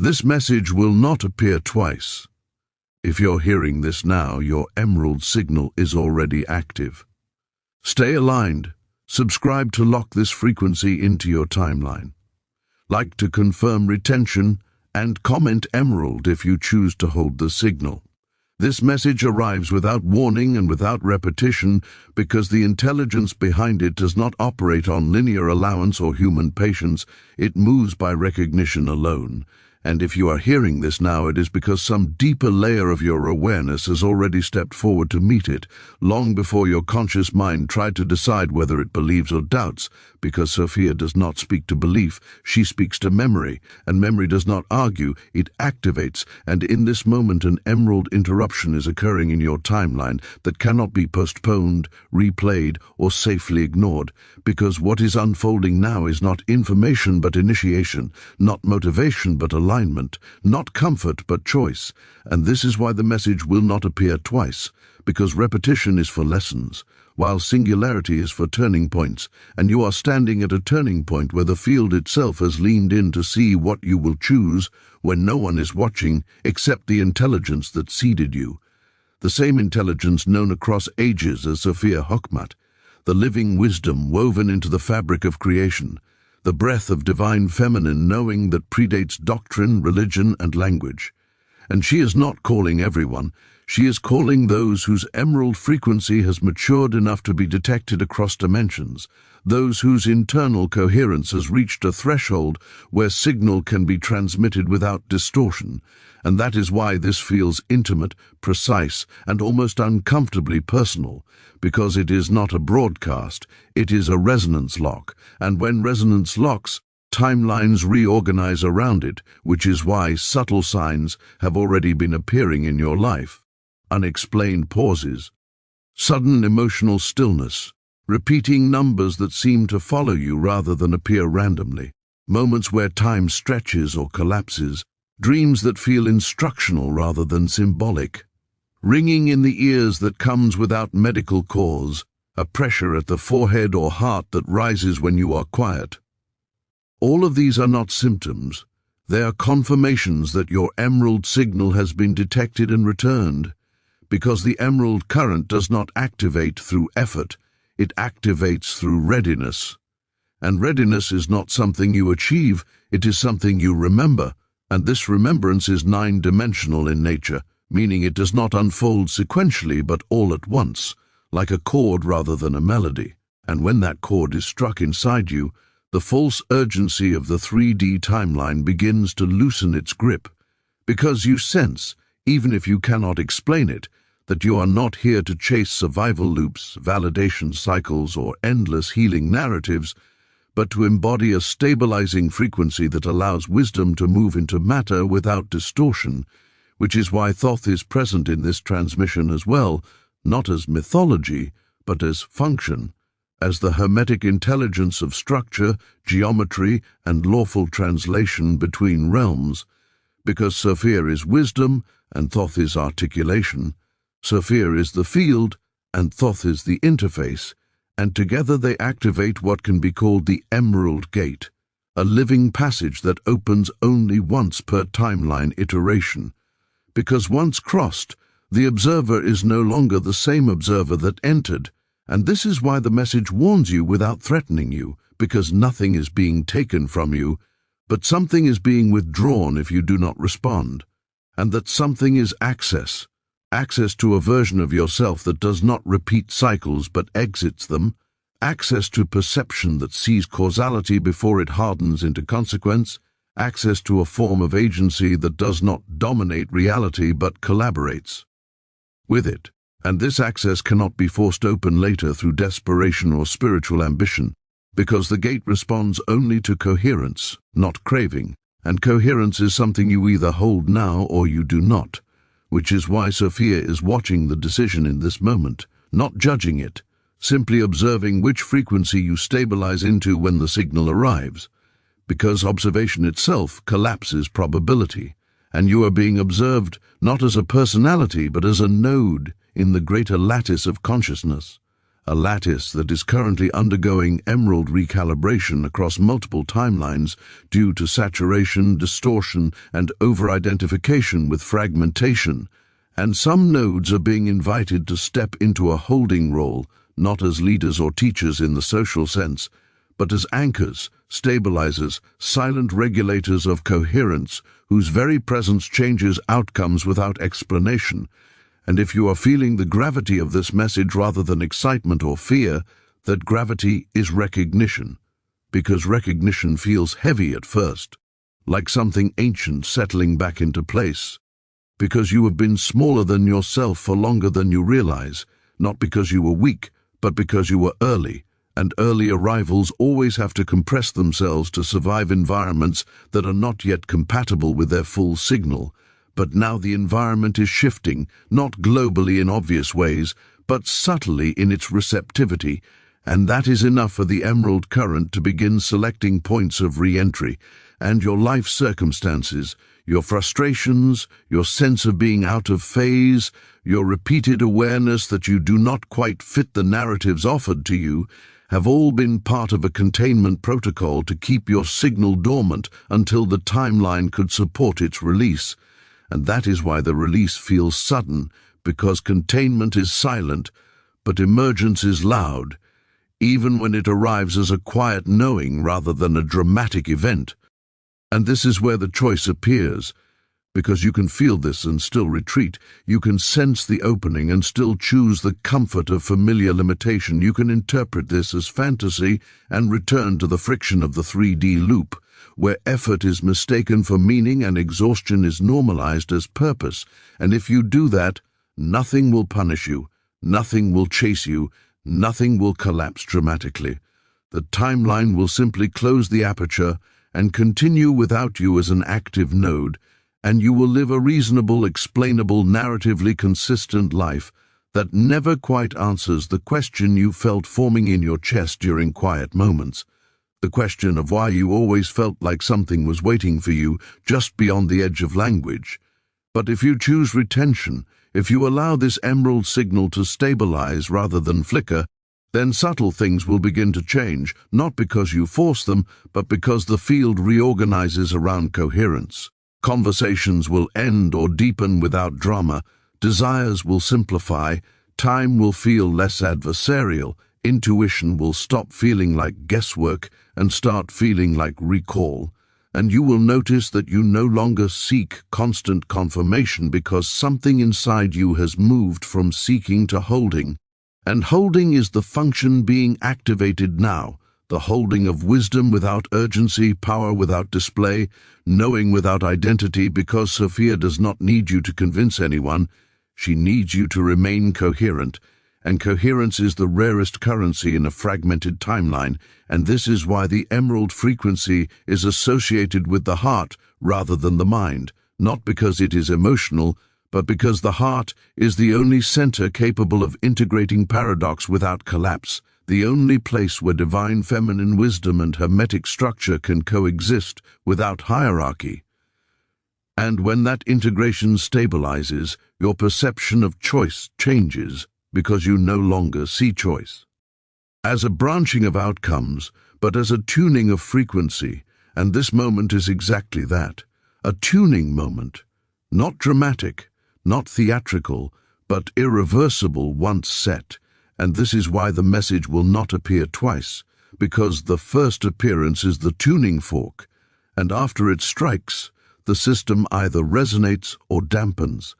This message will not appear twice. If you're hearing this now, your emerald signal is already active. Stay aligned. Subscribe to lock this frequency into your timeline. Like to confirm retention, and comment emerald if you choose to hold the signal. This message arrives without warning and without repetition because the intelligence behind it does not operate on linear allowance or human patience. It moves by recognition alone. And if you are hearing this now, it is because some deeper layer of your awareness has already stepped forward to meet it, long before your conscious mind tried to decide whether it believes or doubts, because Sophia does not speak to belief, she speaks to memory, and memory does not argue, it activates, and in this moment an emerald interruption is occurring in your timeline that cannot be postponed, replayed, or safely ignored, because what is unfolding now is not information but initiation, not motivation but alignment, not comfort but choice, and this is why the message will not appear twice, because repetition is for lessons, while singularity is for turning points, and you are standing at a turning point where the field itself has leaned in to see what you will choose when no one is watching except the intelligence that seeded you. The same intelligence known across ages as Sophia Hokhmat, the living wisdom woven into the fabric of creation, the breath of divine feminine knowing that predates doctrine, religion, and language. And she is not calling everyone. She is calling those whose emerald frequency has matured enough to be detected across dimensions, those whose internal coherence has reached a threshold where signal can be transmitted without distortion, and that is why this feels intimate, precise, and almost uncomfortably personal, because it is not a broadcast, it is a resonance lock, and when resonance locks, timelines reorganize around it, which is why subtle signs have already been appearing in your life. Unexplained pauses, sudden emotional stillness, repeating numbers that seem to follow you rather than appear randomly, moments where time stretches or collapses, dreams that feel instructional rather than symbolic, ringing in the ears that comes without medical cause, a pressure at the forehead or heart that rises when you are quiet. All of these are not symptoms. They are confirmations that your emerald signal has been detected and returned, because the emerald current does not activate through effort, it activates through readiness. And readiness is not something you achieve, it is something you remember, and this remembrance is 9-dimensional in nature, meaning it does not unfold sequentially but all at once, like a chord rather than a melody. And when that chord is struck inside you, the false urgency of the 3D timeline begins to loosen its grip, because you sense, even if you cannot explain it, that you are not here to chase survival loops, validation cycles, or endless healing narratives, but to embody a stabilizing frequency that allows wisdom to move into matter without distortion, which is why Thoth is present in this transmission as well, not as mythology, but as function, as the Hermetic intelligence of structure, geometry, and lawful translation between realms. Because Sophia is wisdom and Thoth is articulation, Sophia is the field and Thoth is the interface, and together they activate what can be called the Emerald Gate, a living passage that opens only once per timeline iteration. Because once crossed, the observer is no longer the same observer that entered, and this is why the message warns you without threatening you, because nothing is being taken from you, but something is being withdrawn if you do not respond, and that something is access to a version of yourself that does not repeat cycles but exits them, access to perception that sees causality before it hardens into consequence, access to a form of agency that does not dominate reality but collaborates with it. And this access cannot be forced open later through desperation or spiritual ambition, because the gate responds only to coherence, not craving, and coherence is something you either hold now or you do not, which is why Sophia is watching the decision in this moment, not judging it, simply observing which frequency you stabilize into when the signal arrives, because observation itself collapses probability, and you are being observed not as a personality but as a node in the greater lattice of consciousness, a lattice that is currently undergoing emerald recalibration across multiple timelines due to saturation, distortion, and over-identification with fragmentation, and some nodes are being invited to step into a holding role, not as leaders or teachers in the social sense, but as anchors, stabilizers, silent regulators of coherence, whose very presence changes outcomes without explanation. And if you are feeling the gravity of this message rather than excitement or fear, that gravity is recognition, because recognition feels heavy at first, like something ancient settling back into place, because you have been smaller than yourself for longer than you realize, not because you were weak, but because you were early, and early arrivals always have to compress themselves to survive environments that are not yet compatible with their full signal. But now the environment is shifting, not globally in obvious ways, but subtly in its receptivity, and that is enough for the emerald current to begin selecting points of re-entry, and your life circumstances, your frustrations, your sense of being out of phase, your repeated awareness that you do not quite fit the narratives offered to you, have all been part of a containment protocol to keep your signal dormant until the timeline could support its release. And that is why the release feels sudden, because containment is silent, but emergence is loud, even when it arrives as a quiet knowing rather than a dramatic event. And this is where the choice appears, because you can feel this and still retreat. You can sense the opening and still choose the comfort of familiar limitation. You can interpret this as fantasy and return to the friction of the 3D loop, where effort is mistaken for meaning and exhaustion is normalized as purpose. And if you do that, nothing will punish you, nothing will chase you, nothing will collapse dramatically. The timeline will simply close the aperture and continue without you as an active node, and you will live a reasonable, explainable, narratively consistent life that never quite answers the question you felt forming in your chest during quiet moments. The question of why you always felt like something was waiting for you just beyond the edge of language. But if you choose retention, if you allow this emerald signal to stabilize rather than flicker, then subtle things will begin to change, not because you force them, but because the field reorganizes around coherence. Conversations will end or deepen without drama, desires will simplify, time will feel less adversarial, intuition will stop feeling like guesswork and start feeling like recall, and you will notice that you no longer seek constant confirmation because something inside you has moved from seeking to holding. And holding is the function being activated now, the holding of wisdom without urgency, power without display, knowing without identity, because Sophia does not need you to convince anyone. She needs you to remain coherent, and coherence is the rarest currency in a fragmented timeline, and this is why the emerald frequency is associated with the heart rather than the mind, not because it is emotional, but because the heart is the only center capable of integrating paradox without collapse, the only place where divine feminine wisdom and hermetic structure can coexist without hierarchy. And when that integration stabilizes, your perception of choice changes because you no longer see choice as a branching of outcomes, but as a tuning of frequency, and this moment is exactly that, a tuning moment, not dramatic, not theatrical, but irreversible once set. And this is why the message will not appear twice, because the first appearance is the tuning fork, and after it strikes, the system either resonates or dampens.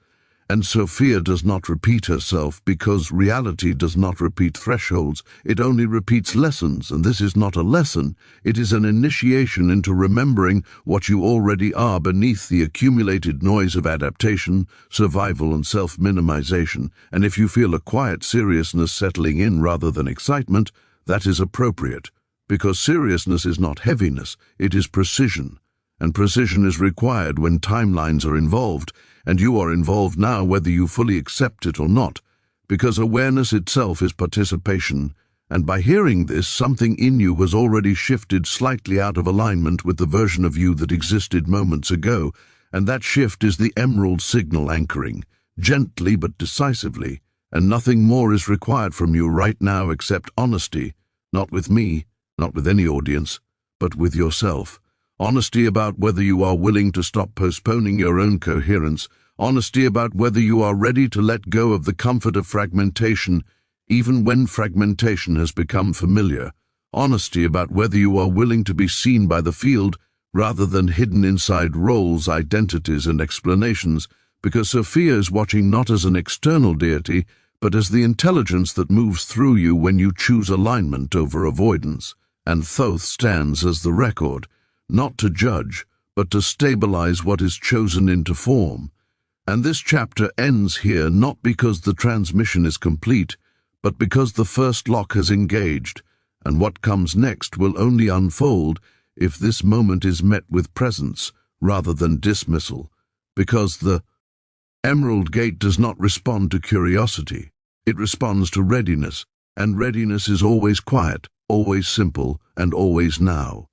And Sophia does not repeat herself because reality does not repeat thresholds, it only repeats lessons, and this is not a lesson, it is an initiation into remembering what you already are beneath the accumulated noise of adaptation, survival, and self-minimization. And if you feel a quiet seriousness settling in rather than excitement, that is appropriate, because seriousness is not heaviness, it is precision. And precision is required when timelines are involved, and you are involved now whether you fully accept it or not, because awareness itself is participation, and by hearing this, something in you has already shifted slightly out of alignment with the version of you that existed moments ago, and that shift is the emerald signal anchoring, gently but decisively, and nothing more is required from you right now except honesty, not with me, not with any audience, but with yourself. Honesty about whether you are willing to stop postponing your own coherence, honesty about whether you are ready to let go of the comfort of fragmentation, even when fragmentation has become familiar, honesty about whether you are willing to be seen by the field rather than hidden inside roles, identities, and explanations, because Sophia is watching not as an external deity, but as the intelligence that moves through you when you choose alignment over avoidance. And Thoth stands as the record, not to judge, but to stabilize what is chosen into form. And this chapter ends here not because the transmission is complete, but because the first lock has engaged, and what comes next will only unfold if this moment is met with presence rather than dismissal, because the Emerald Gate does not respond to curiosity. It responds to readiness, and readiness is always quiet, always simple, and always now.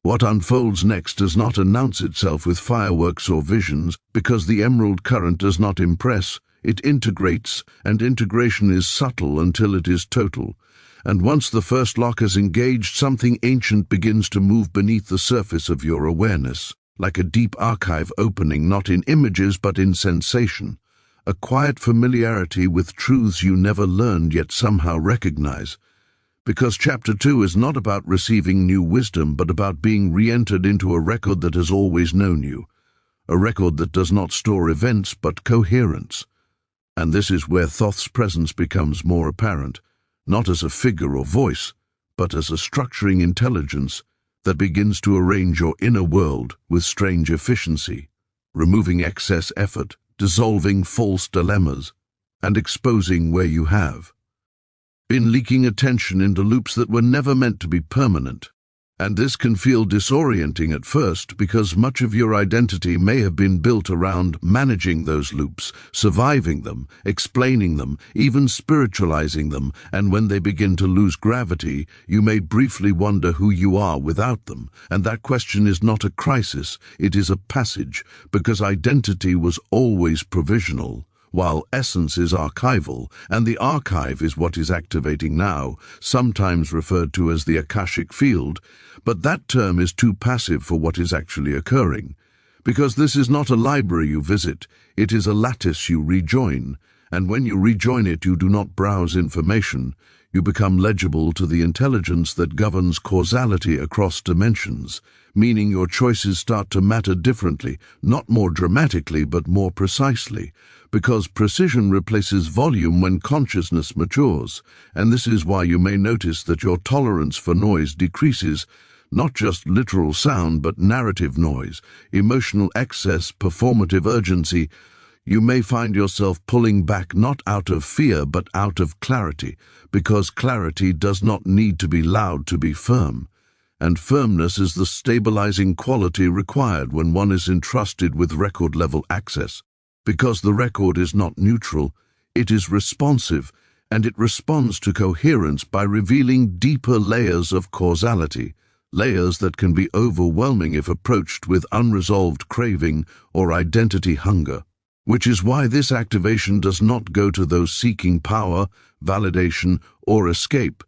What unfolds next does not announce itself with fireworks or visions, because the emerald current does not impress, it integrates, and integration is subtle until it is total. And once the first lock is engaged, something ancient begins to move beneath the surface of your awareness, like a deep archive opening not in images but in sensation, a quiet familiarity with truths you never learned yet somehow recognize. Because Chapter 2 is not about receiving new wisdom, but about being re-entered into a record that has always known you, a record that does not store events but coherence. And this is where Thoth's presence becomes more apparent, not as a figure or voice, but as a structuring intelligence that begins to arrange your inner world with strange efficiency, removing excess effort, dissolving false dilemmas, and exposing where you have been leaking attention into loops that were never meant to be permanent. And this can feel disorienting at first because much of your identity may have been built around managing those loops, surviving them, explaining them, even spiritualizing them, and when they begin to lose gravity, you may briefly wonder who you are without them. And that question is not a crisis, it is a passage, because identity was always provisional, while essence is archival, and the archive is what is activating now, sometimes referred to as the Akashic field, but that term is too passive for what is actually occurring. Because this is not a library you visit, it is a lattice you rejoin, and when you rejoin it you do not browse information, you become legible to the intelligence that governs causality across dimensions, meaning your choices start to matter differently, not more dramatically but more precisely, because precision replaces volume when consciousness matures, and this is why you may notice that your tolerance for noise decreases, not just literal sound but narrative noise, emotional excess, performative urgency. You may find yourself pulling back not out of fear but out of clarity, because clarity does not need to be loud to be firm. And firmness is the stabilizing quality required when one is entrusted with record-level access. Because the record is not neutral, it is responsive, and it responds to coherence by revealing deeper layers of causality, layers that can be overwhelming if approached with unresolved craving or identity hunger. Which is why this activation does not go to those seeking power, validation, or escape,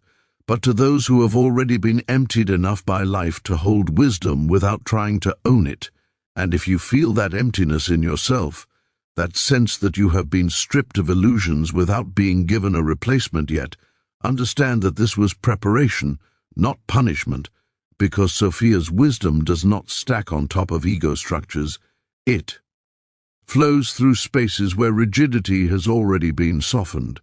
but to those who have already been emptied enough by life to hold wisdom without trying to own it. And if you feel that emptiness in yourself, that sense that you have been stripped of illusions without being given a replacement yet, understand that this was preparation, not punishment, because Sophia's wisdom does not stack on top of ego structures. It flows through spaces where rigidity has already been softened.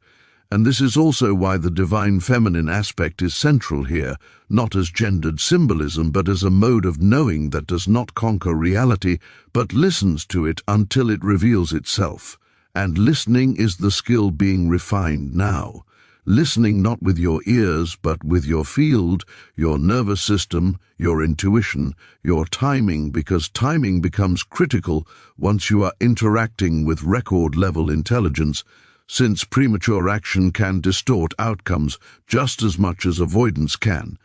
And this is also why the divine feminine aspect is central here, not as gendered symbolism, but as a mode of knowing that does not conquer reality, but listens to it until it reveals itself. And listening is the skill being refined now. Listening not with your ears, but with your field, your nervous system, your intuition, your timing, because timing becomes critical once you are interacting with record-level intelligence, since premature action can distort outcomes just as much as avoidance can.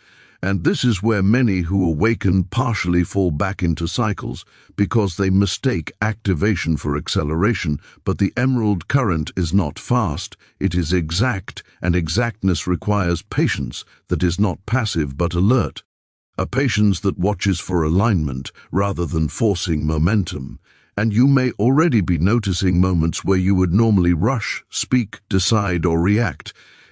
And this is where many who awaken partially fall back into cycles, because they mistake activation for acceleration. But the emerald current is not fast, it is exact, and exactness requires patience that is not passive but alert. A patience that watches for alignment rather than forcing momentum. And you may already be noticing moments where you would normally rush, speak, decide, or react.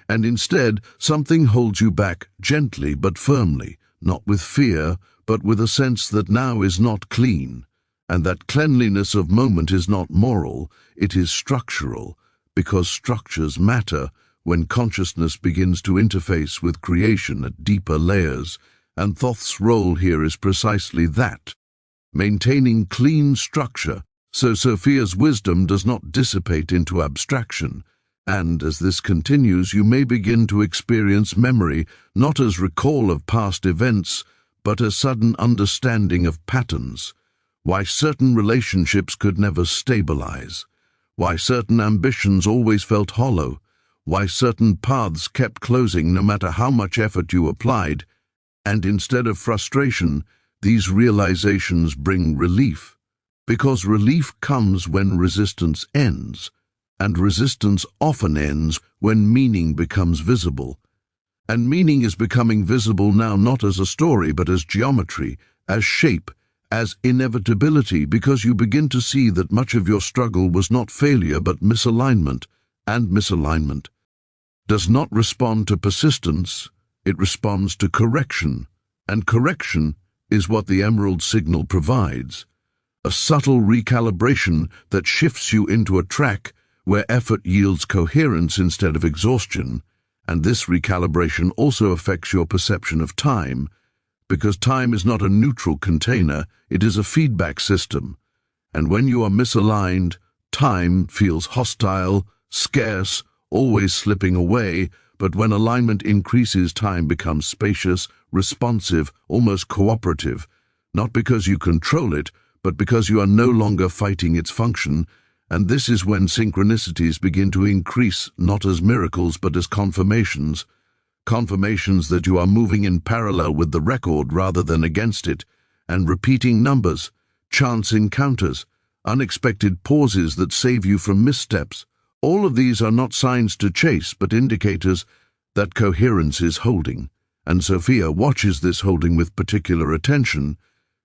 And instead, something holds you back gently but firmly, not with fear, but with a sense that now is not clean. And that cleanliness of moment is not moral, it is structural, because structures matter when consciousness begins to interface with creation at deeper layers. And Thoth's role here is precisely that, maintaining clean structure, so Sophia's wisdom does not dissipate into abstraction. And as this continues, you may begin to experience memory, not as recall of past events, but a sudden understanding of patterns. Why certain relationships could never stabilize. Why certain ambitions always felt hollow. Why certain paths kept closing no matter how much effort you applied. And instead of frustration, these realizations bring relief. Because relief comes when resistance ends. And resistance often ends when meaning becomes visible. And meaning is becoming visible now not as a story but as geometry, as shape, as inevitability, because you begin to see that much of your struggle was not failure but misalignment, and misalignment does not respond to persistence, it responds to correction, and correction is what the emerald signal provides. A subtle recalibration that shifts you into a track where effort yields coherence instead of exhaustion, and this recalibration also affects your perception of time, because time is not a neutral container, it is a feedback system, and when you are misaligned, time feels hostile, scarce, always slipping away, but when alignment increases, time becomes spacious, responsive, almost cooperative, not because you control it, but because you are no longer fighting its function. And this is when synchronicities begin to increase, not as miracles but as confirmations. Confirmations that you are moving in parallel with the record rather than against it, and repeating numbers, chance encounters, unexpected pauses that save you from missteps. All of these are not signs to chase but indicators that coherence is holding. And Sophia watches this holding with particular attention,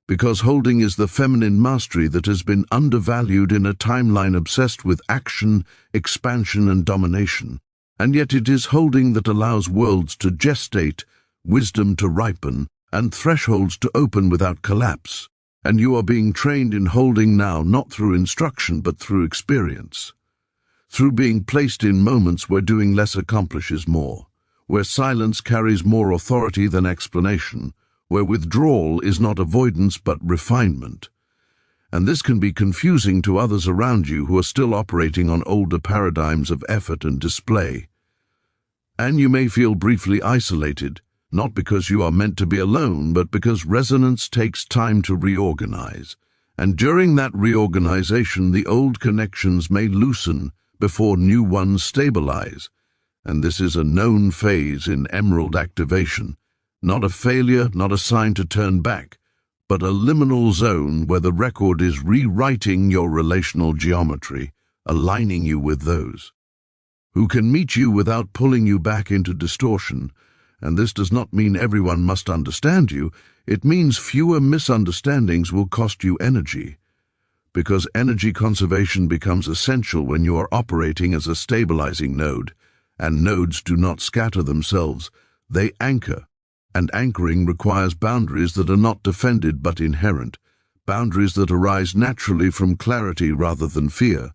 because holding is the feminine mastery that has been undervalued in a timeline obsessed with action, expansion, and domination. And yet it is holding that allows worlds to gestate, wisdom to ripen, and thresholds to open without collapse. And you are being trained in holding now, not through instruction but through experience. Through being placed in moments where doing less accomplishes more, where silence carries more authority than explanation, where withdrawal is not avoidance but refinement. And this can be confusing to others around you who are still operating on older paradigms of effort and display. And you may feel briefly isolated, not because you are meant to be alone, but because resonance takes time to reorganize. And during that reorganization, the old connections may loosen before new ones stabilize. And this is a known phase in emerald activation. Not a failure, not a sign to turn back, but a liminal zone where the record is rewriting your relational geometry, aligning you with those who can meet you without pulling you back into distortion. And this does not mean everyone must understand you, it means fewer misunderstandings will cost you energy. Because energy conservation becomes essential when you are operating as a stabilizing node, and nodes do not scatter themselves, they anchor. And anchoring requires boundaries that are not defended but inherent, boundaries that arise naturally from clarity rather than fear.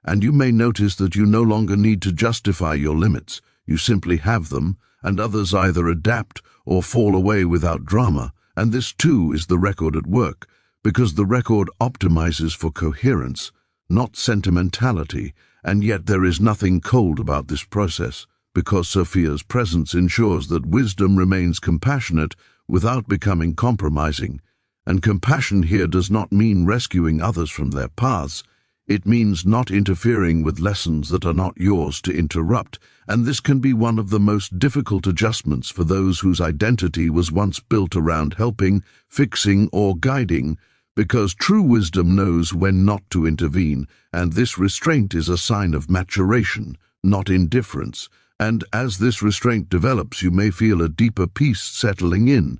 And you may notice that you no longer need to justify your limits, you simply have them, and others either adapt or fall away without drama. And this too is the record at work, because the record optimizes for coherence, not sentimentality, and yet there is nothing cold about this process. Because Sophia's presence ensures that wisdom remains compassionate without becoming compromising. And compassion here does not mean rescuing others from their paths, It means not interfering with lessons that are not yours to interrupt, and this can be one of the most difficult adjustments for those whose identity was once built around helping, fixing, or guiding, because true wisdom knows when not to intervene, and this restraint is a sign of maturation, not indifference. And as this restraint develops, you may feel a deeper peace settling in.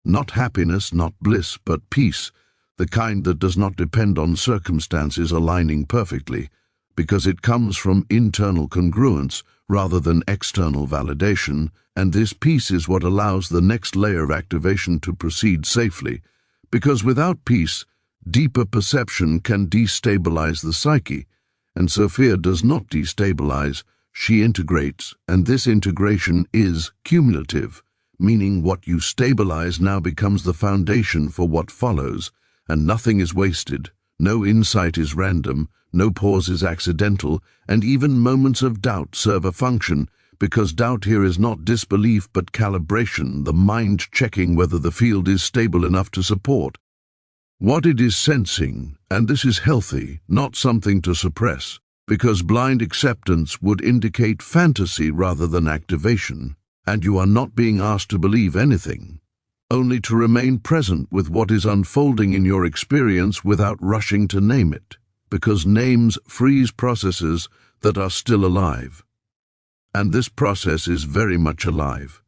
Not happiness, not bliss, but peace, the kind that does not depend on circumstances aligning perfectly, because it comes from internal congruence rather than external validation, and this peace is what allows the next layer of activation to proceed safely, because without peace, deeper perception can destabilize the psyche, and Sophia does not destabilize, she integrates, and this integration is cumulative, meaning what you stabilize now becomes the foundation for what follows, and nothing is wasted, no insight is random, no pause is accidental, and even moments of doubt serve a function, because doubt here is not disbelief but calibration, the mind checking whether the field is stable enough to support what it is sensing, and this is healthy, not something to suppress, because blind acceptance would indicate fantasy rather than activation, and you are not being asked to believe anything, only to remain present with what is unfolding in your experience without rushing to name it, because names freeze processes that are still alive. And this process is very much alive.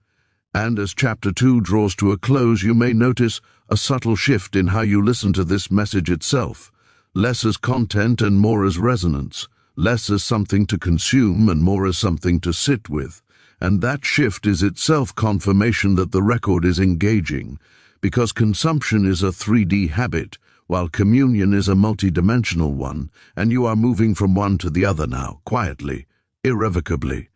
And as Chapter 2 draws to a close, you may notice a subtle shift in how you listen to this message itself, less as content and more as resonance, less as something to consume and more as something to sit with. And that shift is itself confirmation that the record is engaging, because consumption is a 3D habit, while communion is a multidimensional one, and you are moving from one to the other now, quietly, irrevocably.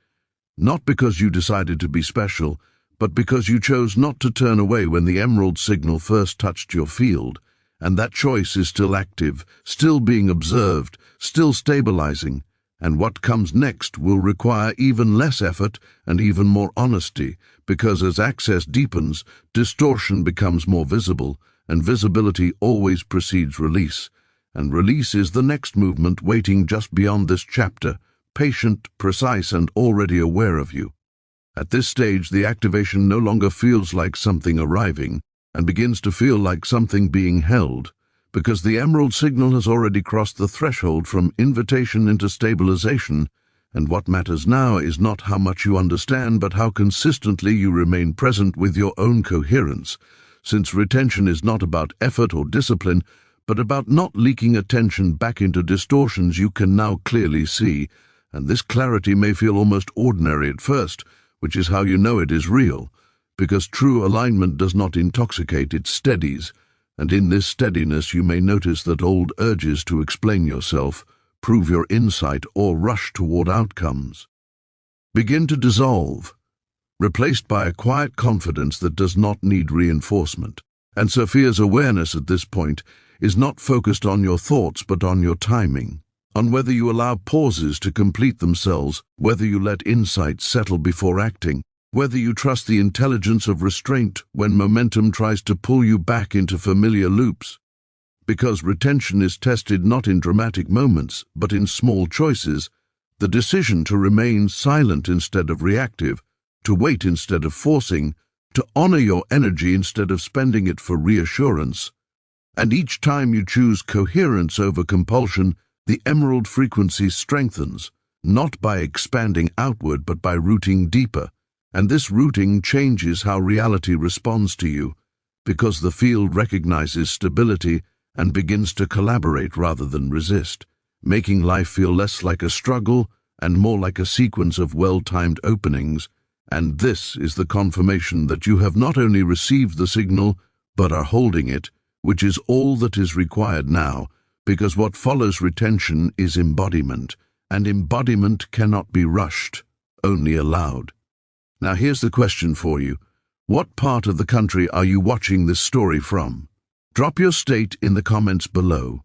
Not because you decided to be special, but because you chose not to turn away when the emerald signal first touched your field, and that choice is still active, still being observed, still stabilizing, and what comes next will require even less effort and even more honesty, because as access deepens, distortion becomes more visible, and visibility always precedes release, and release is the next movement waiting just beyond this chapter, patient, precise, and already aware of you. At this stage, the activation no longer feels like something arriving, and begins to feel like something being held, because the emerald signal has already crossed the threshold from invitation into stabilization, and what matters now is not how much you understand, but how consistently you remain present with your own coherence, since retention is not about effort or discipline, but about not leaking attention back into distortions you can now clearly see, and this clarity may feel almost ordinary at first, which is how you know it is real, because true alignment does not intoxicate, it steadies, and in this steadiness you may notice that old urges to explain yourself, prove your insight, or rush toward outcomes begin to dissolve, replaced by a quiet confidence that does not need reinforcement. And Sophia's awareness at this point is not focused on your thoughts but on your timing, on whether you allow pauses to complete themselves, whether you let insights settle before acting, whether you trust the intelligence of restraint when momentum tries to pull you back into familiar loops. Because retention is tested not in dramatic moments, but in small choices, the decision to remain silent instead of reactive, to wait instead of forcing, to honor your energy instead of spending it for reassurance. And each time you choose coherence over compulsion, the emerald frequency strengthens, not by expanding outward but by rooting deeper. And this rooting changes how reality responds to you, because the field recognizes stability and begins to collaborate rather than resist, making life feel less like a struggle and more like a sequence of well-timed openings. And this is the confirmation that you have not only received the signal, but are holding it, which is all that is required now, because what follows retention is embodiment, and embodiment cannot be rushed, only allowed. Now here's the question for you. What part of the country are you watching this story from? Drop your state in the comments below.